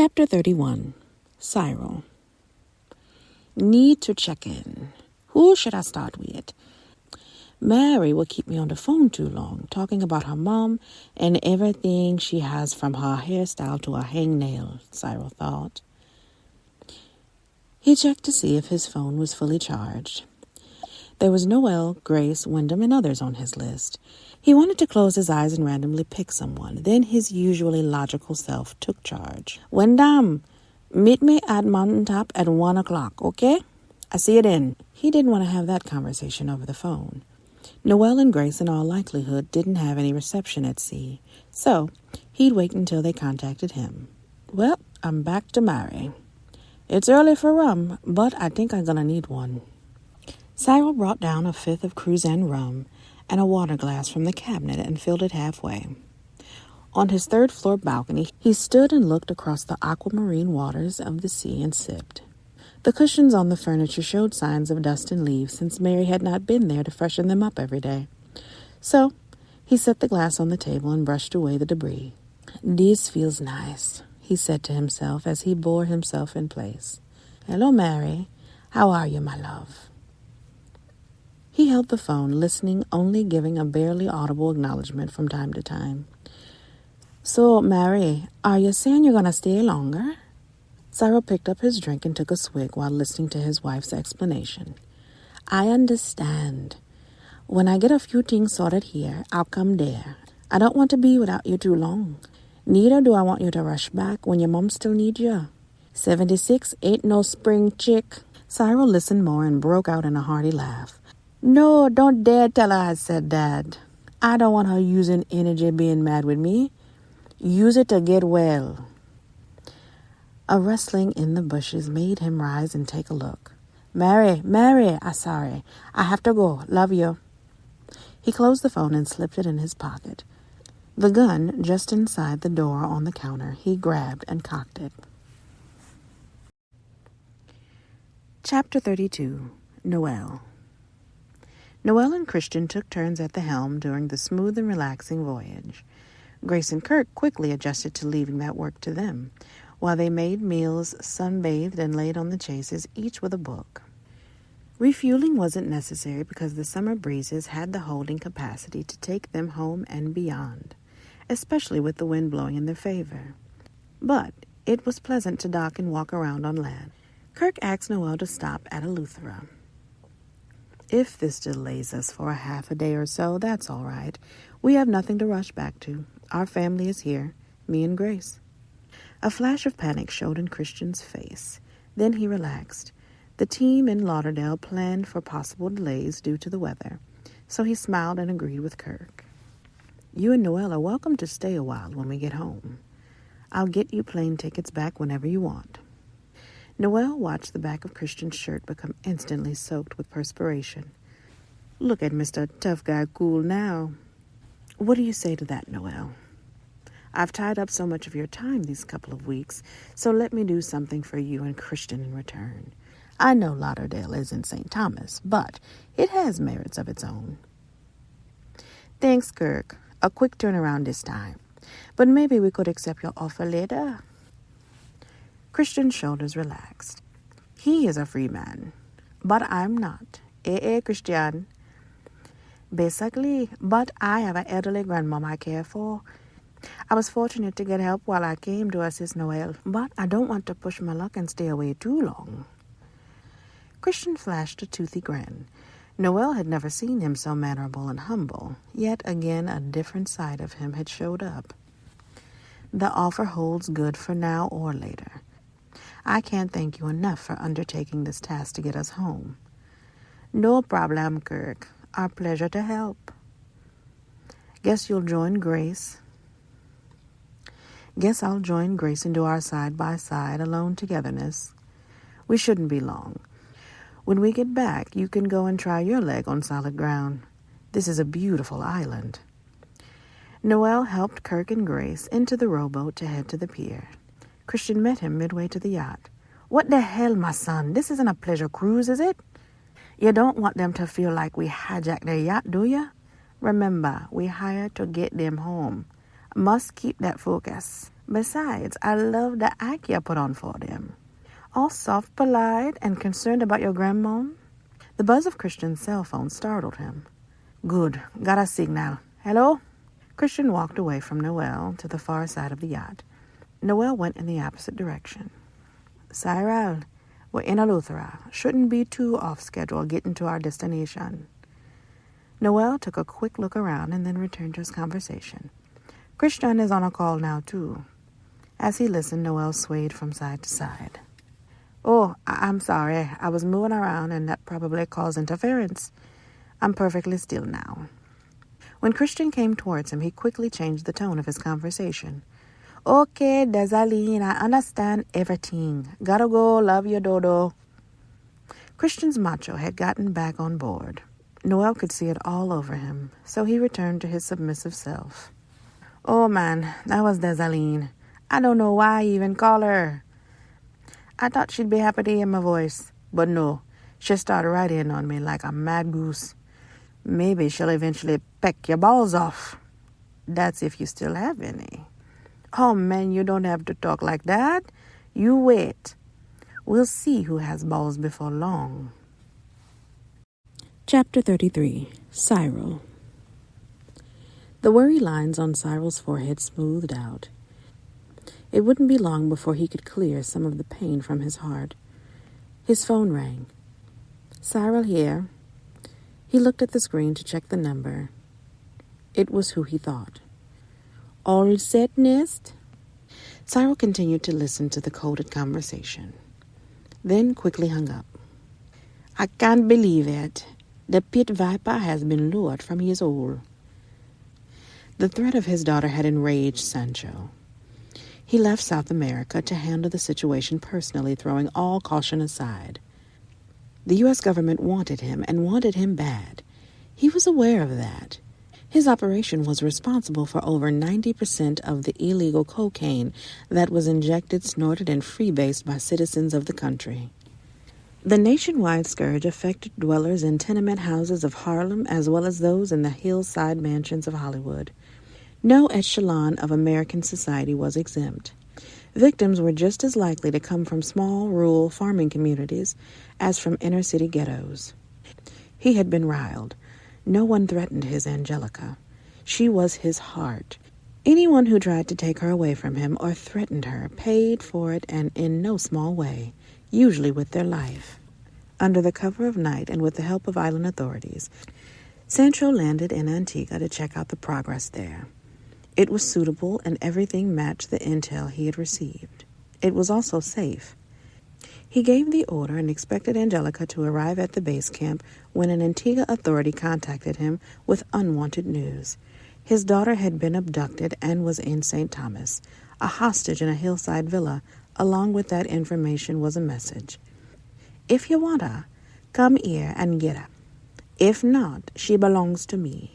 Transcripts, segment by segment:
Chapter 31. Cyril. Need to check in. Who should I start with? Mary will keep me on the phone too long, talking about her mom and everything she has from her hairstyle to her hangnail, Cyril thought. He checked to see if his phone was fully charged. There was Noelle, Grace, Wyndham, and others on his list. He wanted to close his eyes and randomly pick someone. Then his usually logical self took charge. Wyndham, meet me at Mountaintop at 1 o'clock, okay? I see you then. He didn't want to have that conversation over the phone. Noelle and Grace, in all likelihood, didn't have any reception at sea, so he'd wait until they contacted him. Well, I'm back to Mary. It's early for rum, but I think I'm gonna need one. Cyril brought down a fifth of Cruzan rum and a water glass from the cabinet and filled it halfway. On his third-floor balcony, he stood and looked across the aquamarine waters of the sea and sipped. The cushions on the furniture showed signs of dust and leaves since Mary had not been there to freshen them up every day. So he set the glass on the table and brushed away the debris. This feels nice, he said to himself as he bore himself in place. Hello, Mary. How are you, my love? He held the phone, listening, only giving a barely audible acknowledgement from time to time. So, Mary, are you saying you're going to stay longer? Cyril picked up his drink and took a swig while listening to his wife's explanation. I understand. When I get a few things sorted here, I'll come there. I don't want to be without you too long. Neither do I want you to rush back when your mom still needs you. 76 ain't no spring chick. Cyril listened more and broke out in a hearty laugh. No, don't dare tell her I said that. I don't want her using energy being mad with me. Use it to get well. A rustling in the bushes made him rise and take a look. Mary, sorry. I have to go. Love you. He closed the phone and slipped it in his pocket. The gun, just inside the door on the counter, he grabbed and cocked it. Chapter 32. Noelle. Noelle and Christian took turns at the helm during the smooth and relaxing voyage. Grace and Kirk quickly adjusted to leaving that work to them, while they made meals, sunbathed, and laid on the chases, each with a book. Refueling wasn't necessary because the summer breezes had the holding capacity to take them home and beyond, especially with the wind blowing in their favor. But it was pleasant to dock and walk around on land. Kirk asked Noelle to stop at Eleuthera. If this delays us for a half a day or so, that's all right. We have nothing to rush back to. Our family is here, me and Grace. A flash of panic showed in Christian's face. Then he relaxed. The team in Lauderdale planned for possible delays due to the weather, so he smiled and agreed with Kirk. You and Noelle are welcome to stay a while when we get home. I'll get you plane tickets back whenever you want. Noelle watched the back of Christian's shirt become instantly soaked with perspiration. Look at Mr. Tough Guy cool now. What do you say to that, Noelle? I've tied up so much of your time these couple of weeks, so let me do something for you and Christian in return. I know Lauderdale isn't St. Thomas, but it has merits of its own. Thanks, Kirk. A quick turnaround this time. But maybe we could accept your offer later. Christian's shoulders relaxed. He is a free man, but I'm not. Christian. Basically, but I have an elderly grandmom I care for. I was fortunate to get help while I came to assist Noelle, but I don't want to push my luck and stay away too long. Christian flashed a toothy grin. Noelle had never seen him so mannerable and humble, yet again a different side of him had showed up. The offer holds good for now or later. I can't thank you enough for undertaking this task to get us home. No problem, Kirk. Our pleasure to help. Guess you'll join Grace. Guess I'll join Grace and do our side-by-side alone togetherness. We shouldn't be long. When we get back, you can go and try your leg on solid ground. This is a beautiful island. Noelle helped Kirk and Grace into the rowboat to head to the pier. Christian met him midway to the yacht. What the hell, my son? This isn't a pleasure cruise, is it? You don't want them to feel like we hijacked their yacht, do you? Remember, we hired to get them home. Must keep that focus. Besides, I love the act you put on for them. All soft, polite, and concerned about your grandmom. The buzz of Christian's cell phone startled him. Good. Got a signal. Hello? Christian walked away from Noel to the far side of the yacht. Noel went in the opposite direction. Cyril, we're in Eleuthera. Shouldn't be too off schedule getting to our destination. Noel took a quick look around and then returned to his conversation. Christian is on a call now, too. As he listened, Noel swayed from side to side. Oh, I'm sorry. I was moving around and that probably caused interference. I'm perfectly still now. When Christian came towards him, he quickly changed the tone of his conversation. Okay, Desaline, I understand everything. Gotta go, love you, Dodo. Christian's macho had gotten back on board. Noel could see it all over him, so he returned to his submissive self. Oh, man, that was Desaline. I don't know why I even call her. I thought she'd be happy to hear my voice, but no, she started right in on me like a mad goose. Maybe she'll eventually peck your balls off. That's if you still have any. Oh, man, you don't have to talk like that. You wait. We'll see who has balls before long. Chapter 33. Cyril. The worry lines on Cyril's forehead smoothed out. It wouldn't be long before he could clear some of the pain from his heart. His phone rang. Cyril here. He looked at the screen to check the number. It was who he thought. All set, Nest? Cyril continued to listen to the coded conversation, then quickly hung up. I can't believe it. The pit viper has been lured from his hole. The threat of his daughter had enraged Sancho. He left South America to handle the situation personally, throwing all caution aside. The U.S. government wanted him, and wanted him bad. He was aware of that. His operation was responsible for over 90% of the illegal cocaine that was injected, snorted, and freebased by citizens of the country. The nationwide scourge affected dwellers in tenement houses of Harlem as well as those in the hillside mansions of Hollywood. No echelon of American society was exempt. Victims were just as likely to come from small, rural farming communities as from inner-city ghettos. He had been riled. No one threatened his Angelica. She was his heart. Anyone who tried to take her away from him or threatened her paid for it, and in no small way, usually with their life. Under the cover of night and with the help of island authorities, Sancho landed in Antigua to check out the progress there. It was suitable and everything matched the intel he had received. It was also safe. He gave the order and expected Angelica to arrive at the base camp when an Antigua authority contacted him with unwanted news. His daughter had been abducted and was in St. Thomas, a hostage in a hillside villa. Along with that information was a message. If you want her, come here and get her. If not, she belongs to me.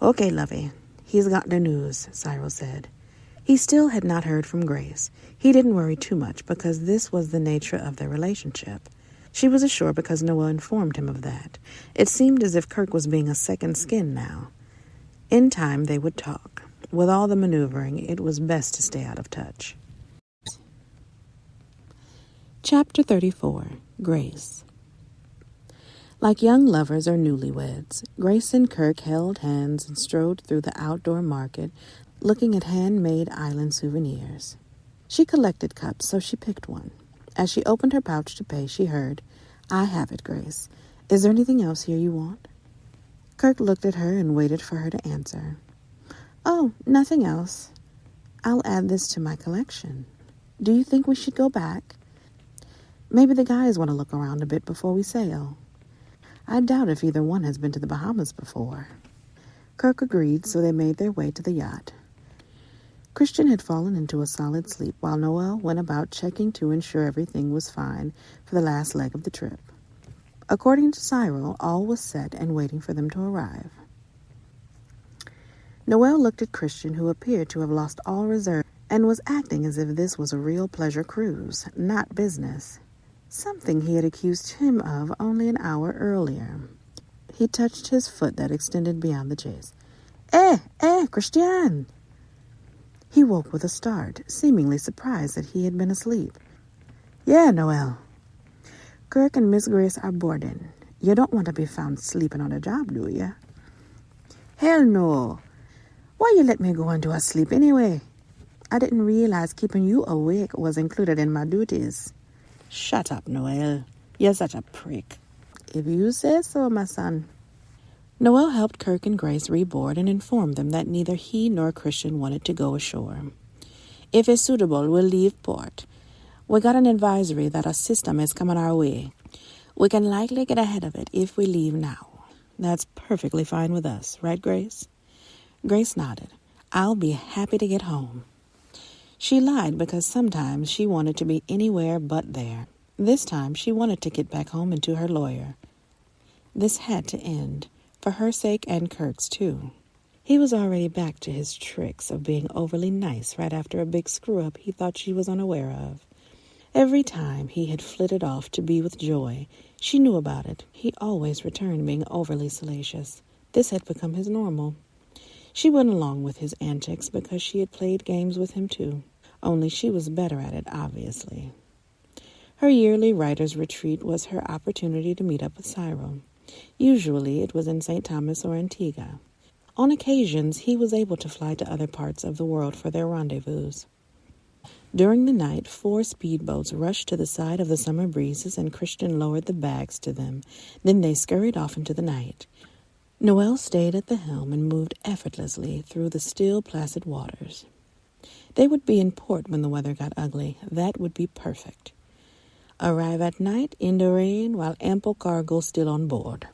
Okay, lovey, he's got the news, Cyril said. He still had not heard from Grace. He didn't worry too much because this was the nature of their relationship. She was assured because Noah informed him of that. It seemed as if Kirk was being a second skin now. In time, they would talk. With all the maneuvering, it was best to stay out of touch. Chapter 34. Grace. Like young lovers or newlyweds, Grace and Kirk held hands and strode through the outdoor market, looking at handmade island souvenirs. She collected cups, so she picked one. As she opened her pouch to pay, she heard, I have it, Grace. Is there anything else here you want? Kirk looked at her and waited for her to answer. Oh, nothing else. I'll add this to my collection. Do you think we should go back? Maybe the guys want to look around a bit before we sail. I doubt if either one has been to the Bahamas before. Kirk agreed, so they made their way to the yacht. Christian had fallen into a solid sleep while Noel went about checking to ensure everything was fine for the last leg of the trip. According to Cyril, all was set and waiting for them to arrive. Noel looked at Christian, who appeared to have lost all reserve and was acting as if this was a real pleasure cruise, not business. Something he had accused him of only an hour earlier. He touched his foot that extended beyond the chase. Christian! He woke with a start, seemingly surprised that he had been asleep. "Yeah, Noel. Kirk and Miss Grace are boarding. You don't want to be found sleeping on the job, do you?" "Hell no. Why you let me go into a sleep anyway? I didn't realize keeping you awake was included in my duties." "Shut up, Noel. You're such a prick." "If you say so, my son." Noel helped Kirk and Grace reboard and informed them that neither he nor Christian wanted to go ashore. "If it's suitable, we'll leave port. We got an advisory that a system is coming our way. We can likely get ahead of it if we leave now." "That's perfectly fine with us, right, Grace?" Grace nodded. "I'll be happy to get home." She lied because sometimes she wanted to be anywhere but there. This time she wanted to get back home and to her lawyer. This had to end, for her sake and Kirk's too. He was already back to his tricks of being overly nice right after a big screw-up he thought she was unaware of. Every time he had flitted off to be with Joy, she knew about it. He always returned being overly salacious. This had become his normal. She went along with his antics because she had played games with him too, only she was better at it, obviously. Her yearly writer's retreat was her opportunity to meet up with Cyril. Usually it was in St. Thomas or Antigua. On occasions he was able to fly to other parts of the world for their rendezvous. During the night, 4 speedboats rushed to the side of the Summer Breezes and Christian lowered the bags to them. Then they scurried off into the night. Noel stayed at the helm and moved effortlessly through the still, placid waters. They would be in port when the weather got ugly. That would be perfect. Arrive at night in the rain while ample cargo still on board.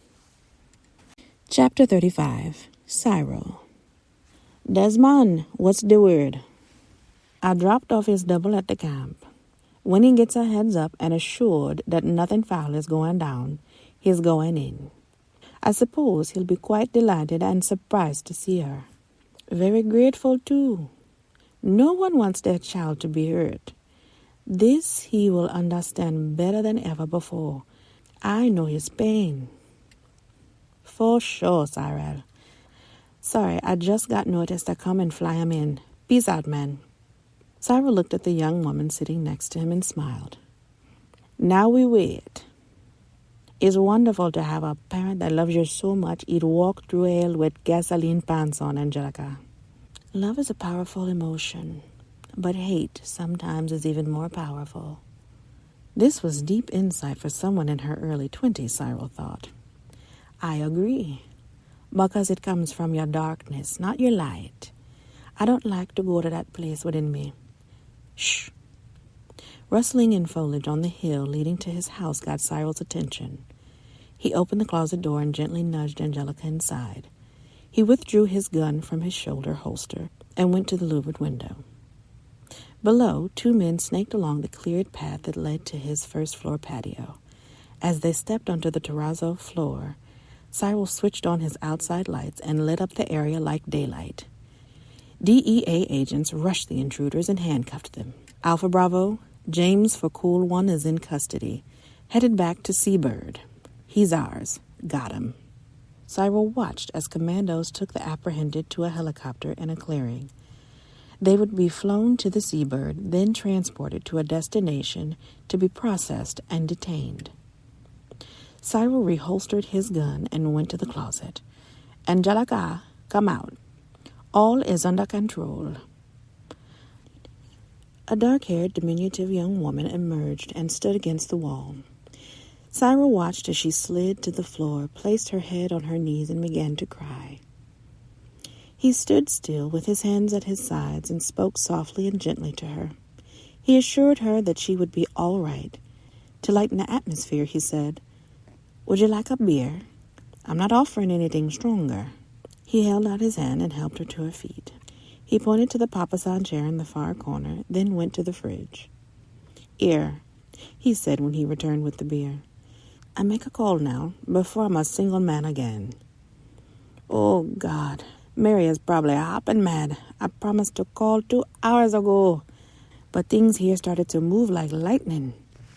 Chapter 35. Cyril. "Desmond, what's the word?" "I dropped off his double at the camp. When he gets a heads up and assured that nothing foul is going down, he's going in. I suppose he'll be quite delighted and surprised to see her. Very grateful, too. No one wants their child to be hurt. This he will understand better than ever before. I know his pain." "For sure, Cyril. Sorry, I just got notice to come and fly him in. Peace out, man." Cyril looked at the young woman sitting next to him and smiled. "Now we wait. It's wonderful to have a parent that loves you so much he'd walk through hell with gasoline pants on, Angelica." Love is a powerful emotion, but hate sometimes is even more powerful. This was deep insight for someone in her early 20s, Cyril thought. "I agree, because it comes from your darkness, not your light. I don't like to go to that place within me." "Shh." Rustling in foliage on the hill leading to his house got Cyril's attention. He opened the closet door and gently nudged Angelica inside. He withdrew his gun from his shoulder holster and went to the louvered window. Below, 2 men snaked along the cleared path that led to his first-floor patio. As they stepped onto the terrazzo floor, Cyril switched on his outside lights and lit up the area like daylight. DEA agents rushed the intruders and handcuffed them. "Alpha Bravo, James for Cool One is in custody. Headed back to Seabird. He's ours. Got him." Cyril watched as commandos took the apprehended to a helicopter in a clearing. They would be flown to the Seabird, then transported to a destination to be processed and detained. Cyril reholstered his gun and went to the closet. "Angelica, come out. All is under control." A dark-haired, diminutive young woman emerged and stood against the wall. Cyril watched as she slid to the floor, placed her head on her knees, and began to cry. He stood still with his hands at his sides and spoke softly and gently to her. He assured her that she would be all right. To lighten the atmosphere, he said, "Would you like a beer? I'm not offering anything stronger." He held out his hand and helped her to her feet. He pointed to the papasan chair in the far corner, then went to the fridge. "Here," he said when he returned with the beer. "I make a call now, before I'm a single man again." "Oh, God. Mary is probably hopping mad. I promised to call 2 hours ago. But things here started to move like lightning.